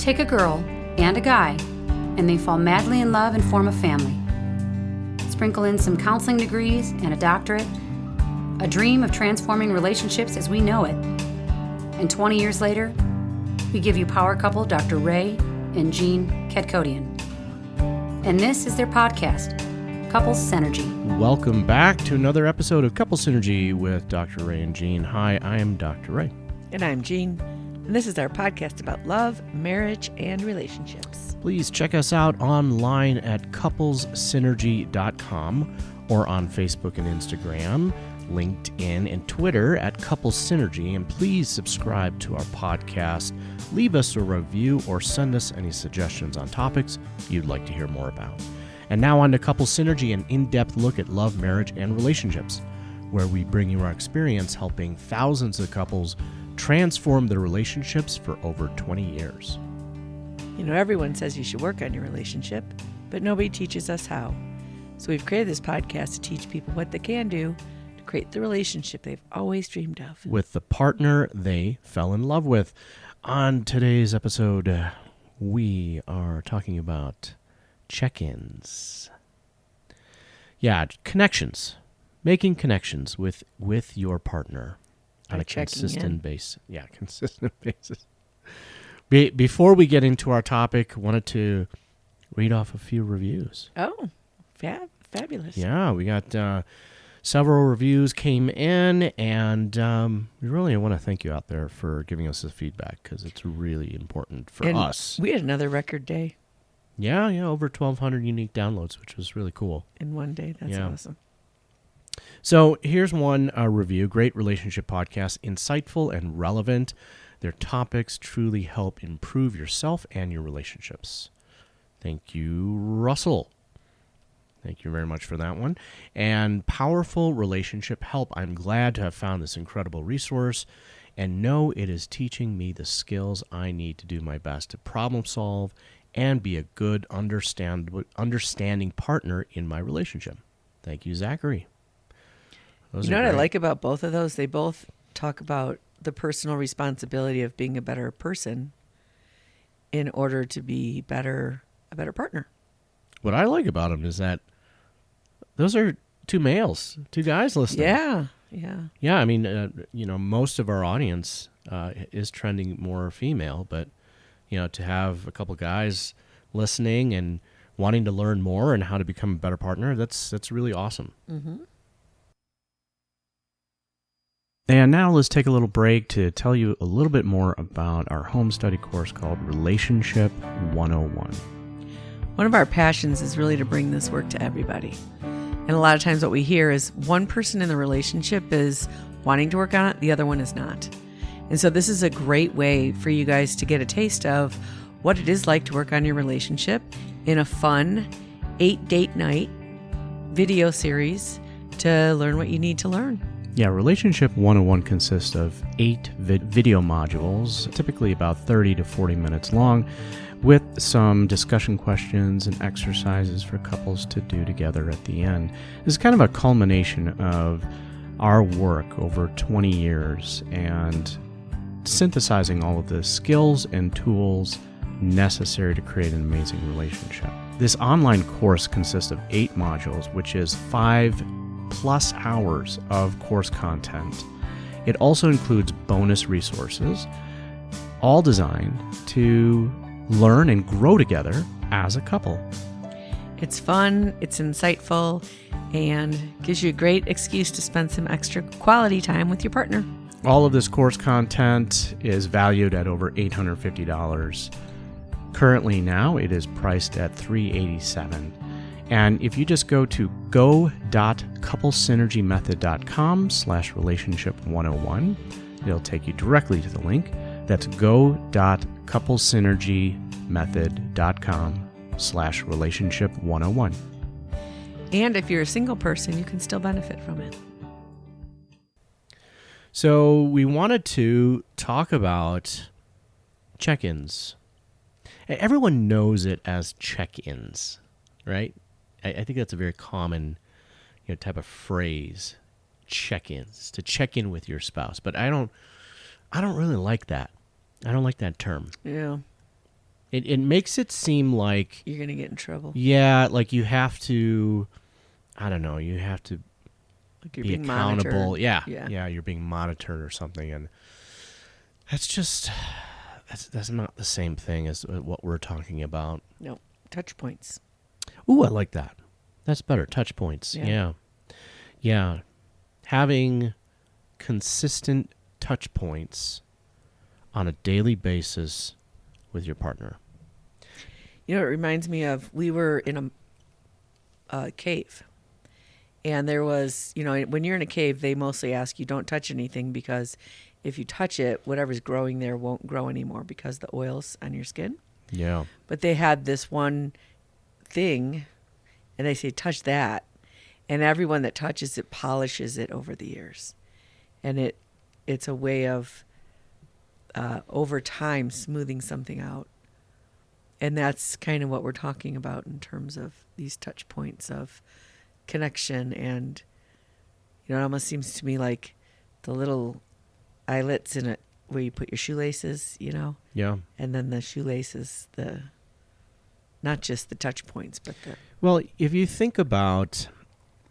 Take a girl and a guy, and they fall madly in love and form a family. Sprinkle in some counseling degrees and a doctorate, a dream of transforming relationships as we know it. And 20 years later, we give you power couple Dr. Ray and Jean Kadkodian. And this is their podcast, Couples Synergy. Welcome back to another episode of Couples Synergy with Dr. Ray and Jean. Hi, I am Dr. Ray. And I'm Jean. And this is our podcast about love, marriage, and relationships. Please check us out online at couplessynergy.com or on Facebook and Instagram, LinkedIn, and Twitter at Couples Synergy. And please subscribe to our podcast, leave us a review, or send us any suggestions on topics you'd like to hear more about. And now on to Couples Synergy, an in-depth look at love, marriage, and relationships, where we bring you our experience helping thousands of couples transform their relationships for over 20 years. You know, everyone says you should work on your relationship, but nobody teaches us how. So we've created this podcast to teach people what they can do to create the relationship they've always dreamed of. With the partner they fell in love with. On today's episode, we are talking about check-ins. Yeah, connections. Making connections with your partner on a consistent basis. Yeah, consistent basis. Before we get into our topic, wanted to read off a few reviews. Oh, fabulous. Yeah, we got several reviews came in, and we really want to thank you out there for giving us the feedback because it's really important for us. We had another record day. Yeah, over 1,200 unique downloads, which was really cool. In one day. That's awesome. So here's one review. Great relationship podcast, insightful and relevant. Their topics truly help improve yourself and your relationships. Thank you, Russell. Thank you very much for that one. And powerful relationship help. I'm glad to have found this incredible resource and know it is teaching me the skills I need to do my best to problem solve and be a good understanding partner in my relationship. Thank you, Zachary. You know what I like about both of those? They both talk about the personal responsibility of being a better person in order to be a better partner. What I like about them is that those are two males, two guys listening. Yeah. Yeah, I mean, most of our audience is trending more female, but, to have a couple guys listening and wanting to learn more and how to become a better partner, that's really awesome. Mm-hmm. And now let's take a little break to tell you a little bit more about our home study course called Relationship 101. One of our passions is really to bring this work to everybody. And a lot of times what we hear is one person in the relationship is wanting to work on it, the other one is not. And so this is a great way for you guys to get a taste of what it is like to work on your relationship in a fun 8-date night video series to learn what you need to learn. Yeah, Relationship 101 consists of 8 video modules, typically about 30 to 40 minutes long, with some discussion questions and exercises for couples to do together at the end. This is kind of a culmination of our work over 20 years and synthesizing all of the skills and tools necessary to create an amazing relationship. This online course consists of 8 modules, which is 5+ hours of course content. It also includes bonus resources, all designed to learn and grow together as a couple. It's fun, it's insightful, and gives you a great excuse to spend some extra quality time with your partner. All of this course content is valued at over $850. Currently now it is priced at $387. And if you just go to go.couplesynergymethod.com/relationship101, it'll take you directly to the link. That's go.couplesynergymethod.com/relationship101. And if you're a single person, you can still benefit from it. So we wanted to talk about check-ins. Everyone knows it as check-ins, right? I think that's a very common, type of phrase, check-ins, to check in with your spouse. But I don't really like that. I don't like that term. Yeah. it makes it seem like, You're going to get in trouble. yeah, like you have to, I don't know, you have to Like you're be being accountable. monitored. Yeah, you're being monitored or something, and that's just that's not the same thing as what we're talking about. No, touch points. Ooh, I like that. That's better. Touch points. Yeah. Yeah. Having consistent touch points on a daily basis with your partner. You know, it reminds me of, we were in a cave. And there was, you know, when you're in a cave, they mostly ask you don't touch anything, because if you touch it, whatever's growing there won't grow anymore because the oil's on your skin. Yeah. But they had this one thing, and they say, touch that. And everyone that touches it polishes it over the years. And it's a way of, over time, smoothing something out. And that's kind of what we're talking about in terms of these touch points of connection. And, you know, it almost seems to me like the little eyelets in it where you put your shoelaces, you know? Yeah. And then the shoelaces, not just the touch points, but Well, if you think about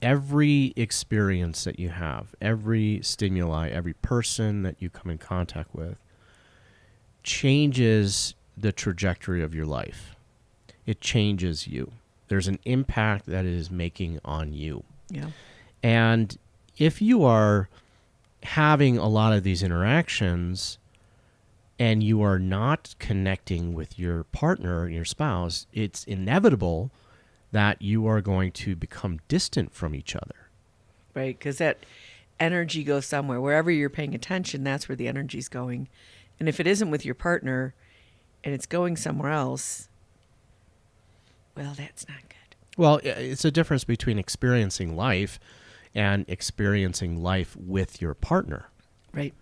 every experience that you have, every stimuli, every person that you come in contact with changes the trajectory of your life. It changes you. There's an impact that it is making on you. yeah. And if you are having a lot of these interactions and you are not connecting with your partner, your spouse, it's inevitable that you are going to become distant from each other. Right, because that energy goes somewhere. Wherever you're paying attention, that's where the energy's going. And if it isn't with your partner and it's going somewhere else, well, that's not good. Well, it's a difference between experiencing life and experiencing life with your partner. Right.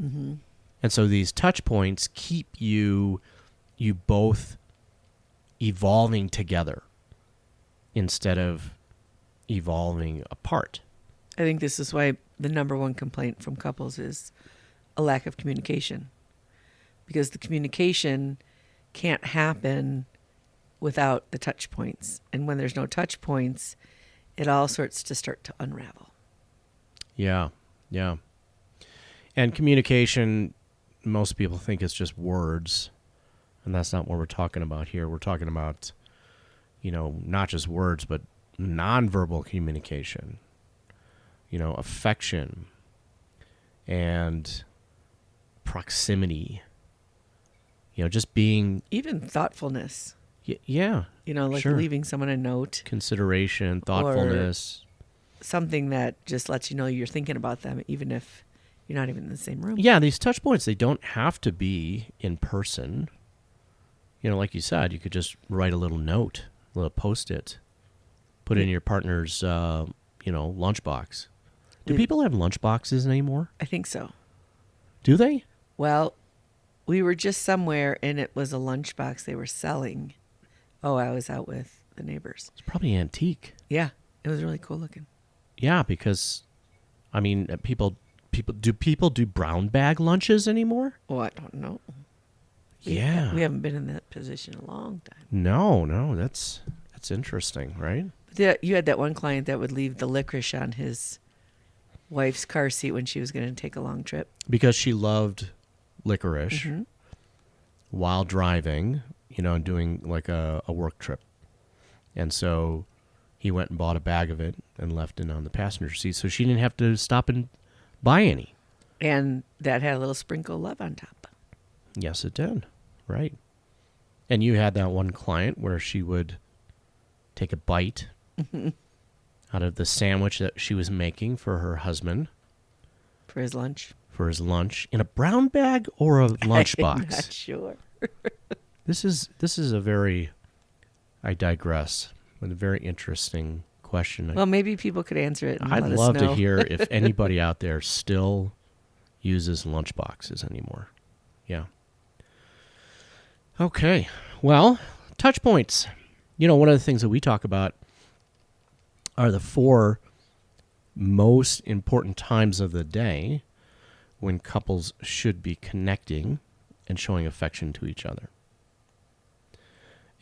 Mm-hmm. And so these touch points keep you both evolving together instead of evolving apart. I think this is why the number one complaint from couples is a lack of communication. Because the communication can't happen without the touch points. And when there's no touch points, it all sorts to start to unravel. Yeah, yeah. And communication, most people think it's just words, and that's not what we're talking about here. We're talking about, you know, not just words, but nonverbal communication, you know, affection and proximity, you know, just being, Even thoughtfulness. yeah, You know, like sure. leaving someone a note, Consideration, thoughtfulness. something that just lets you know you're thinking about them, even if you're not even in the same room. Yeah, these touch points, they don't have to be in person. You know, like you said, you could just write a little note, a little Post-it, put it in your partner's, lunchbox. Do people have lunchboxes anymore? I think so. Do they? Well, we were just somewhere and it was a lunchbox they were selling. Oh, I was out with the neighbors. It's probably antique. Yeah, it was really cool looking. Yeah, because, I mean, people do brown bag lunches anymore? Oh, I don't know. Yeah. We haven't been in that position in a long time. No, that's interesting, right? But you had that one client that would leave the licorice on his wife's car seat when she was going to take a long trip. Because she loved licorice Mhm. while driving, you know, doing like a work trip. And so he went and bought a bag of it and left it on the passenger seat so she didn't have to stop and buy any. And that had a little sprinkle of love on top. Yes, it did. Right. And you had that one client where she would take a bite out of the sandwich that she was making for her husband For his lunch. for his lunch in a brown bag or a I'm lunchbox. not sure. This is a very, I digress, but a very interesting question. Well, maybe people could answer it. And I'd let us love to know. hear if anybody out there still uses lunchboxes anymore. Yeah. Okay. Well, touch points. You know, one of the things that we talk about are the 4 most important times of the day when couples should be connecting and showing affection to each other.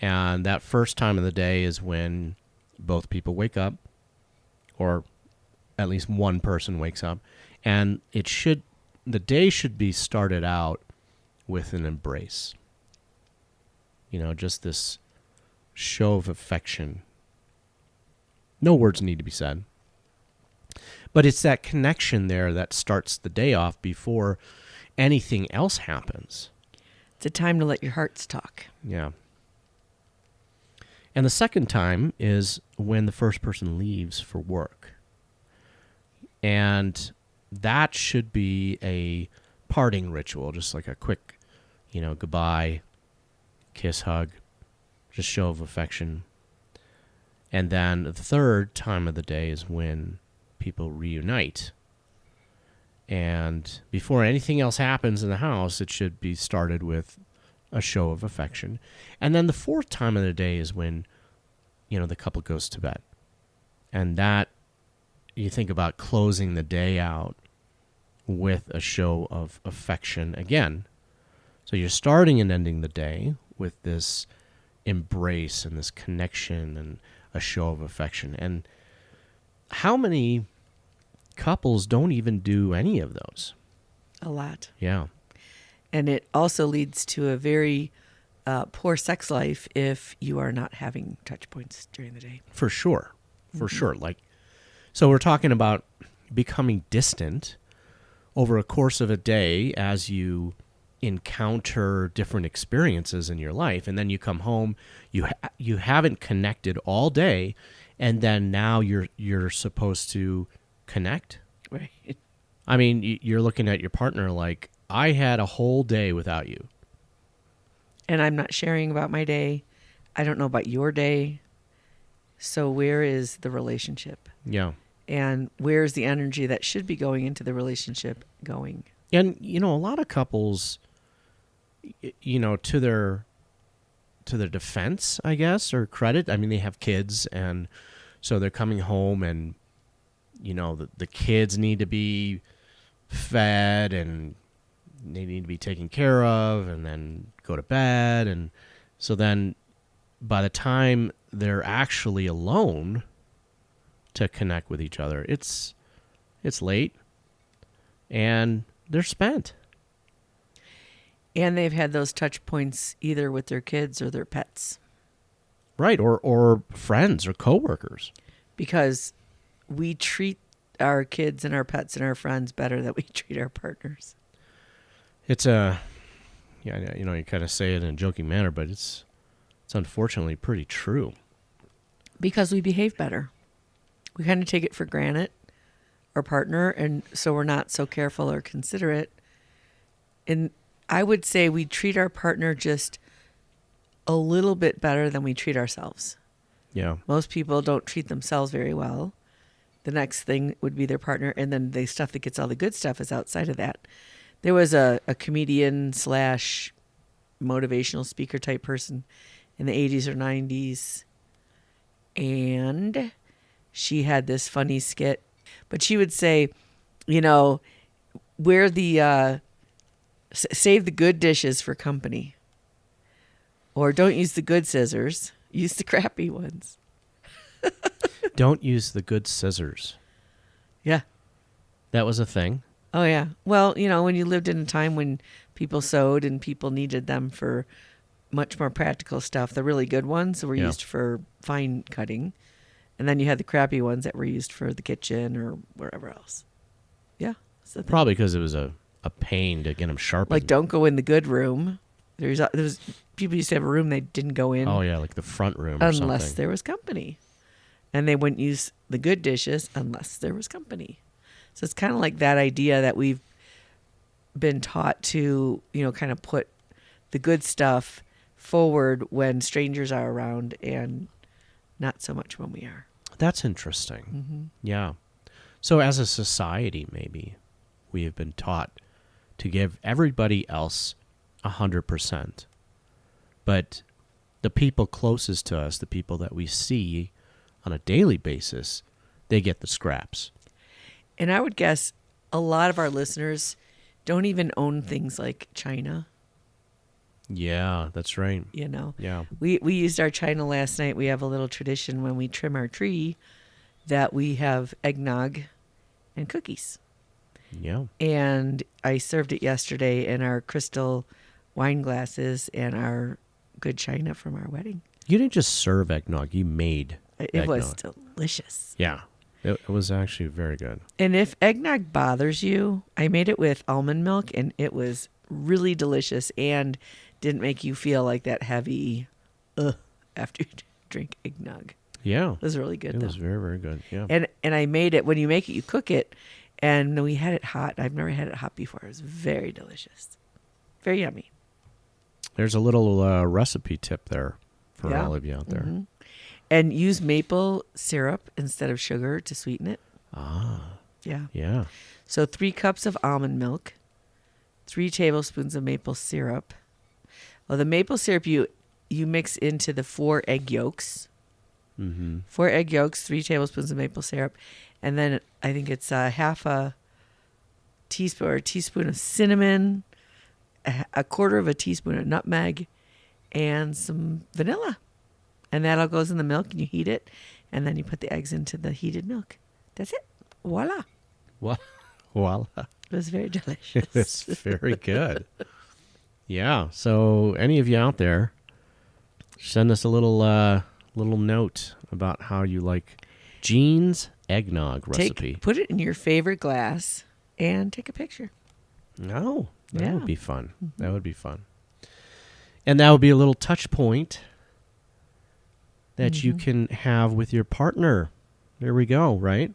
And that first time of the day is when both people wake up, or at least one person wakes up, and the day should be started out with an embrace. Just this show of affection. No words need to be said. But it's that connection there that starts the day off before anything else happens. It's a time to let your hearts talk. Yeah. And the second time is when the first person leaves for work. And that should be a parting ritual, just like a quick, goodbye, kiss, hug, just show of affection. And then the third time of the day is when people reunite. And before anything else happens in the house, it should be started with a show of affection. And then the fourth time of the day is when, the couple goes to bed. And that, you think about closing the day out with a show of affection again. So you're starting and ending the day with this embrace and this connection and a show of affection. And how many couples don't even do any of those? A lot. Yeah. And it also leads to a very poor sex life if you are not having touch points during the day. For sure. For sure. So we're talking about becoming distant over a course of a day as you encounter different experiences in your life, and then you come home, you haven't connected all day, and then now you're supposed to connect. Right. I mean, you're looking at your partner like, I had a whole day without you. And I'm not sharing about my day. I don't know about your day. So where is the relationship? Yeah. And where's the energy that should be going into the relationship going? And, a lot of couples, to their defense, I guess, or credit, I mean, they have kids, and so they're coming home, and, the kids need to be fed, and they need to be taken care of, and then go to bed. And so then by the time they're actually alone to connect with each other, it's late, and they're spent. And they've had those touch points either with their kids or their pets. Right, or friends or coworkers. Because we treat our kids and our pets and our friends better than we treat our partners. It's you kind of say it in a joking manner, but it's unfortunately pretty true. Because we behave better. We kind of take it for granted, our partner, and so we're not so careful or considerate. And I would say we treat our partner just a little bit better than we treat ourselves. Yeah. Most people don't treat themselves very well. The next thing would be their partner, and then the stuff that gets all the good stuff is outside of that. There was a comedian / motivational speaker type person in the 80s or 90s, and she had this funny skit, but she would say, where the save the good dishes for company, or don't use the good scissors, use the crappy ones. Don't use the good scissors. Yeah. That was a thing. Oh, yeah. Well, when you lived in a time when people sewed and people needed them for much more practical stuff, the really good ones were used for fine cutting. And then you had the crappy ones that were used for the kitchen or wherever else. Yeah. Probably because it was a pain to get them sharpened. Like, don't go in the good room. There's people used to have a room they didn't go in. Oh, yeah, like the front room or unless something. there was company. And they wouldn't use the good dishes unless there was company. So it's kind of like that idea that we've been taught to, kind of put the good stuff forward when strangers are around and not so much when we are. That's interesting. Mm-hmm. Yeah. So as a society, maybe we have been taught to give everybody else 100%. But the people closest to us, the people that we see on a daily basis, they get the scraps. And I would guess a lot of our listeners don't even own things like china Yeah, that's right. You know, Yeah. we used our china last night. We have a little tradition when we trim our tree that we have eggnog and cookies. Yeah. And I served it yesterday in our crystal wine glasses and our good china from our wedding. You didn't just serve eggnog, you made It was eggnog. delicious. Yeah. It was actually very good. And if eggnog bothers you, I made it with almond milk and it was really delicious and didn't make you feel like that heavy after you drink eggnog. Yeah. It was really good It though. was very, very good. Yeah. And I made it, when you make it, you cook it. And we had it hot. I've never had it hot before. It was very delicious. Very yummy. There's a little recipe tip there for Yeah. all of you out there. Mhm. And use maple syrup instead of sugar to sweeten it. Ah, Yeah. yeah. So 3 cups of almond milk, 3 tablespoons of maple syrup. Well, the maple syrup you mix into the 4 egg yolks. Mm-hmm. 4 egg yolks, 3 tablespoons of maple syrup, and then I think it's half a teaspoon or a teaspoon of cinnamon, a quarter of a teaspoon of nutmeg, and some vanilla. And that all goes in the milk, and you heat it, and then you put the eggs into the heated milk. That's it. Voila. Well, voila. It was very delicious. It's very good. Yeah. So any of you out there, send us a little note about how you like Jean's eggnog recipe. Put it in your favorite glass and take a picture. No, that Yeah. would be fun. That would be fun. And that would be a little touch point that you can have with your partner. There we go, right?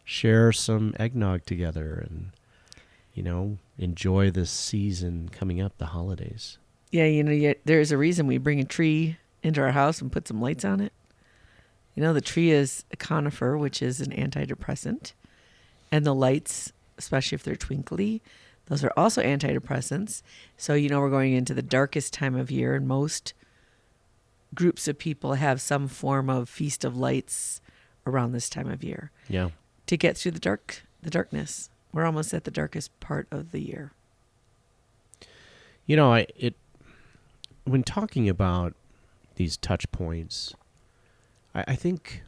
Share some eggnog together and, enjoy this season coming up, the holidays. Yeah, there's a reason we bring a tree into our house and put some lights on it. The tree is a conifer, which is an antidepressant. And the lights, especially if they're twinkly, those are also antidepressants. So, we're going into the darkest time of year, and most groups of people have some form of feast of lights around this time of year Yeah. to get through the darkness. We're almost at the darkest part of the year. When talking about these touch points, I think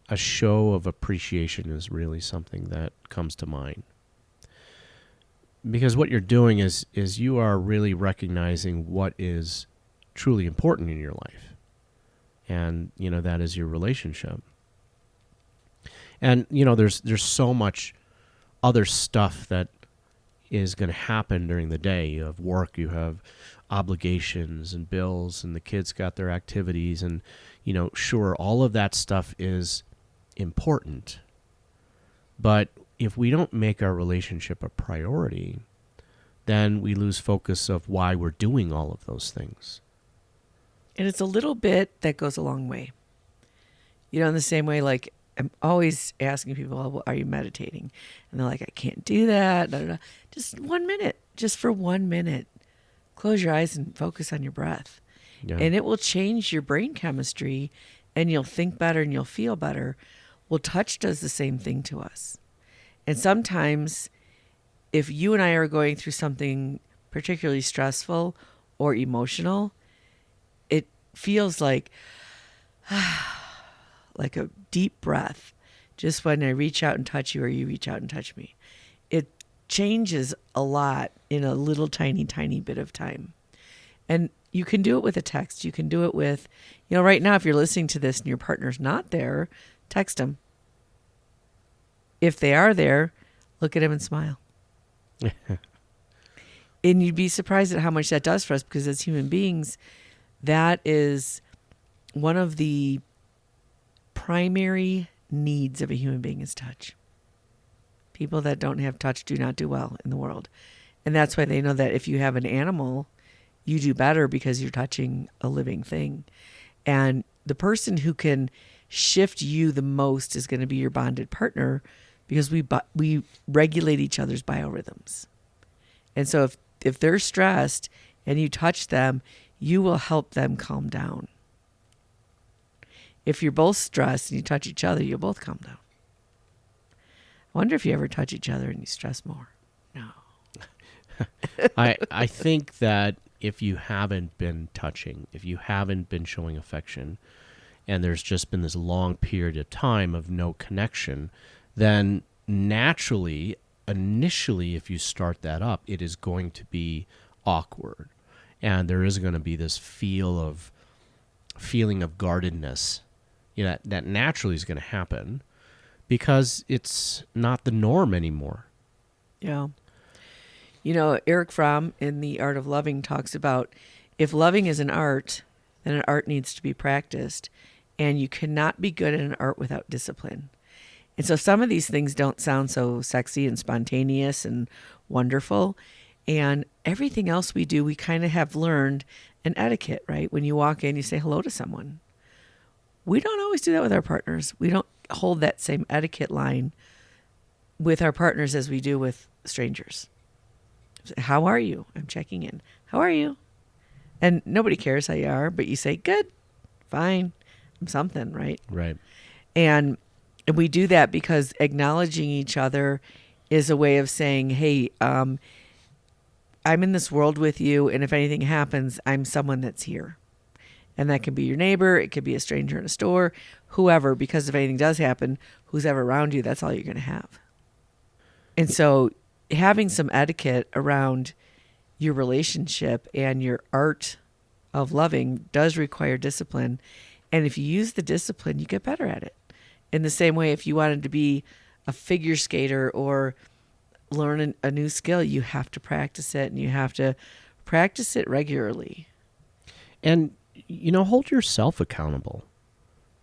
a show of appreciation is really something that comes to mind. Because what you're doing is you are really recognizing what is truly important in your life. And, that is your relationship. And, there's so much other stuff that is going to happen during the day. You have work, you have obligations and bills, and the kids got their activities. And, sure, all of that stuff is important. But if we don't make our relationship a priority, then we lose focus of why we're doing all of those things. And it's a little bit that goes a long way. In the same way, like I'm always asking people, well, are you meditating? And they're like, I can't do that. Da, da, da. Just 1 minute, just for 1 minute. Close your eyes and focus on your breath. Yeah. And it will change your brain chemistry and you'll think better and you'll feel better. Well, touch does the same thing to us. And sometimes if you and I are going through something particularly stressful or emotional, it feels like a deep breath just when I reach out and touch you or you reach out and touch me. It changes a lot in a little tiny bit of time. And you can do it with a text. You can do it with, right now, if you're listening to this and your partner's not there, text them. If they are there, look at them and smile. And you'd be surprised at how much that does for us, because as human beings, that is one of the primary needs of a human being is touch. People that don't have touch do not do well in the world. And that's why they know that if you have an animal, you do better because you're touching a living thing. And the person who can shift you the most is going to be your bonded partner, because we regulate each other's biorhythms. And so if they're stressed and you touch them, you will help them calm down. If you're both stressed and you touch each other, you'll both calm down. I wonder if you ever touch each other and you stress more. No. I think that if you haven't been touching, if you haven't been showing affection, and there's just been this long period of time of no connection, then naturally, initially, if you start that up, it is going to be awkward. And there is going to be this feeling of guardedness, that naturally is going to happen because it's not the norm anymore. Yeah. Eric Fromm in The Art of Loving talks about if loving is an art, then an art needs to be practiced. And you cannot be good at an art without discipline. And so some of these things don't sound so sexy and spontaneous and wonderful. And everything else we do, we kind of have learned an etiquette, right? When you walk in, you say hello to someone. We don't always do that with our partners. We don't hold that same etiquette line with our partners as we do with strangers. How are you? I'm checking in. How are you? And nobody cares how you are, but you say, good, fine, I'm something, right? Right. And we do that because acknowledging each other is a way of saying, hey, I'm in this world with you, and if anything happens, I'm someone that's here. And that can be your neighbor, it could be a stranger in a store, whoever, because if anything does happen, who's ever around you, that's all you're going to have. And so having some etiquette around your relationship and your art of loving does require discipline. And if you use the discipline, you get better at it. In the same way, if you wanted to be a figure skater or learn a new skill, you have to practice it, and you have to practice it regularly. And, hold yourself accountable.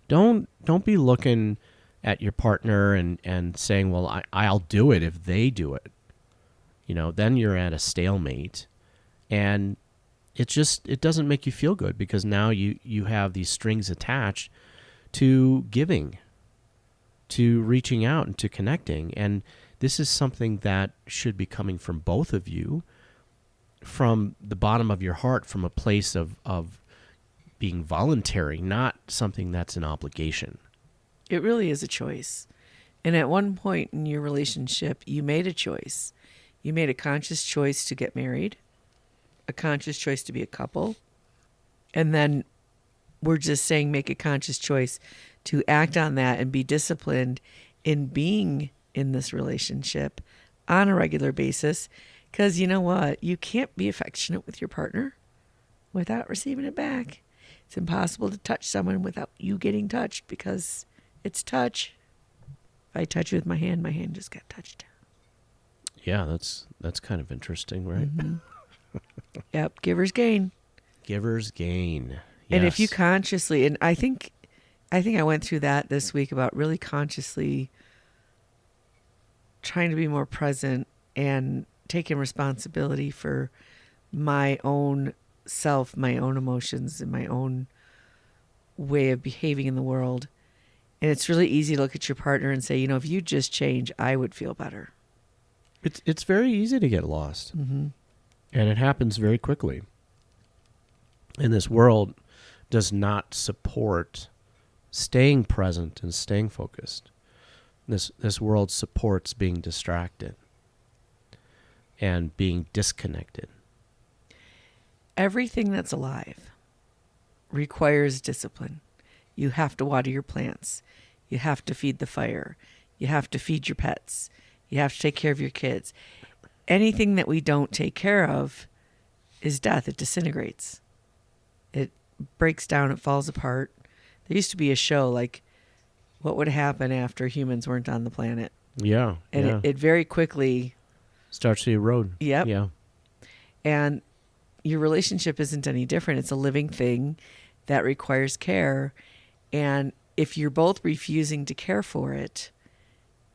Don't be looking at your partner and saying, well, I'll do it if they do it. Then you're at a stalemate, and it doesn't make you feel good because now you have these strings attached to giving, to reaching out and to connecting. And this is something that should be coming from both of you, from the bottom of your heart, from a place of being voluntary, not something that's an obligation. It really is a choice. And at one point in your relationship, you made a choice. You made a conscious choice to get married, a conscious choice to be a couple. And then we're just saying make a conscious choice to act on that and be disciplined in being in this relationship on a regular basis. Because you know what? You can't be affectionate with your partner without receiving it back. It's impossible to touch someone without you getting touched because it's touch. If I touch you with my hand just got touched. Yeah, that's kind of interesting, right? Mm-hmm. Yep, giver's gain. Giver's gain. Yes. And if you consciously, and I think I went through that this week about really consciously trying to be more present and taking responsibility for my own self, my own emotions, and my own way of behaving in the world. And it's really easy to look at your partner and say, if you just change, I would feel better. It's very easy to get lost. Mm-hmm. And it happens very quickly. And this world does not support staying present and staying focused. This world supports being distracted and being disconnected. Everything that's alive requires discipline. You have to water your plants. You have to feed the fire. You have to feed your pets. You have to take care of your kids. Anything that we don't take care of is death. It disintegrates. It breaks down. It falls apart. There used to be a show like what would happen after humans weren't on the planet. Yeah. And it very quickly starts to erode. Yep. Yeah. And your relationship isn't any different. It's a living thing that requires care. And if you're both refusing to care for it,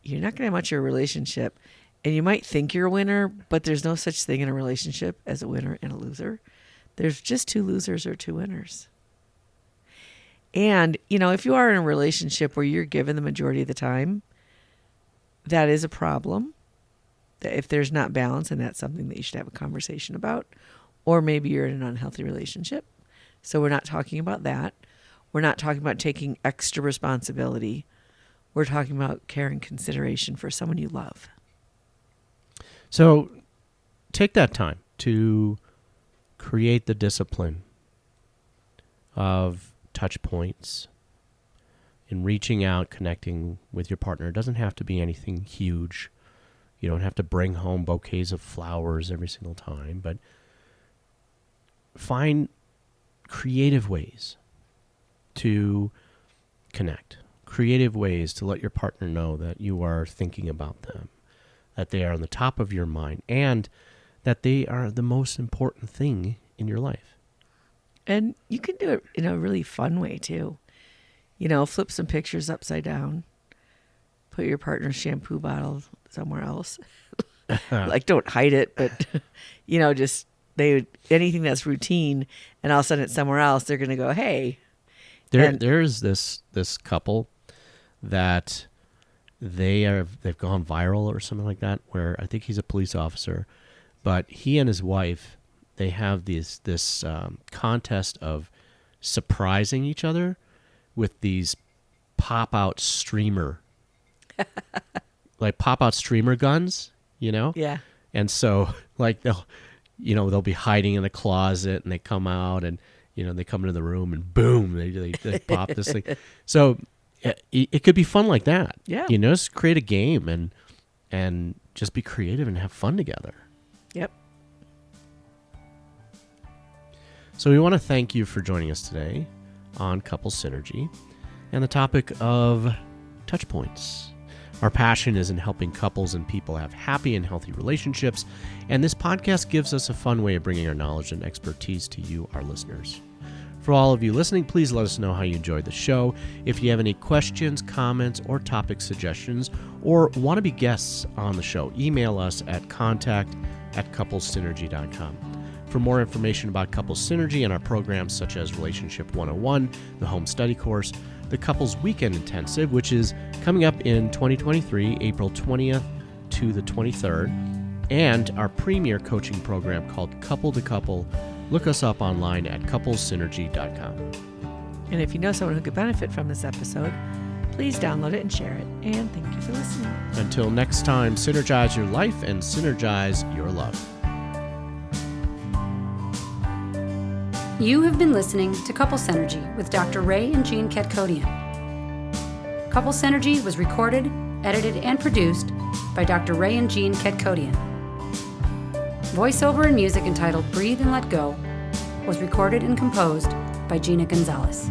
you're not going to have much of a relationship. And you might think you're a winner, but there's no such thing in a relationship as a winner and a loser. There's just two losers or two winners. And, if you are in a relationship where you're given the majority of the time, that is a problem. If there's not balance, and that's something that you should have a conversation about. Or maybe you're in an unhealthy relationship. So we're not talking about that. We're not talking about taking extra responsibility. We're talking about care and consideration for someone you love. So take that time to create the discipline of touch points in reaching out, connecting with your partner. It doesn't have to be anything huge. You don't have to bring home bouquets of flowers every single time, but find creative ways to connect, creative ways to let your partner know that you are thinking about them, that they are on the top of your mind, and that they are the most important thing in your life. And you can do it in a really fun way too. You know, flip some pictures upside down, put your partner's shampoo bottle somewhere else. Like, don't hide it, but you know, just anything that's routine, and all of a sudden it's somewhere else, they're going to go, hey. There's this couple that they've gone viral or something like that, where I think he's a police officer, but he and his wife, they have this contest of surprising each other with these pop-out streamer guns, you know? Yeah. And so, like, they'll be hiding in a closet, and they come out, and they come into the room, and boom, they pop this thing. So it could be fun like that. Yeah. Just create a game and just be creative and have fun together. Yep. So we want to thank you for joining us today on Couple Synergy and the topic of touch points. Our passion is in helping couples and people have happy and healthy relationships, and this podcast gives us a fun way of bringing our knowledge and expertise to you, our listeners. For all of you listening, please let us know how you enjoyed the show. If you have any questions, comments, or topic suggestions, or want to be guests on the show, email us at contact@couplesynergy.com. For more information about Couples Synergy and our programs such as Relationship 101, the Home Study Course, the Couples Weekend Intensive, which is coming up in 2023, April 20th to the 23rd, and our premier coaching program called Couple to Couple, look us up online at couplesynergy.com. And if you know someone who could benefit from this episode, please download it and share it. And thank you for listening. Until next time, synergize your life and synergize your love. You have been listening to Couple Synergy with Dr. Ray and Jean Ketkodian. Couple Synergy was recorded, edited, and produced by Dr. Ray and Jean Ketkodian. Voiceover and music entitled Breathe and Let Go was recorded and composed by Gina Gonzalez.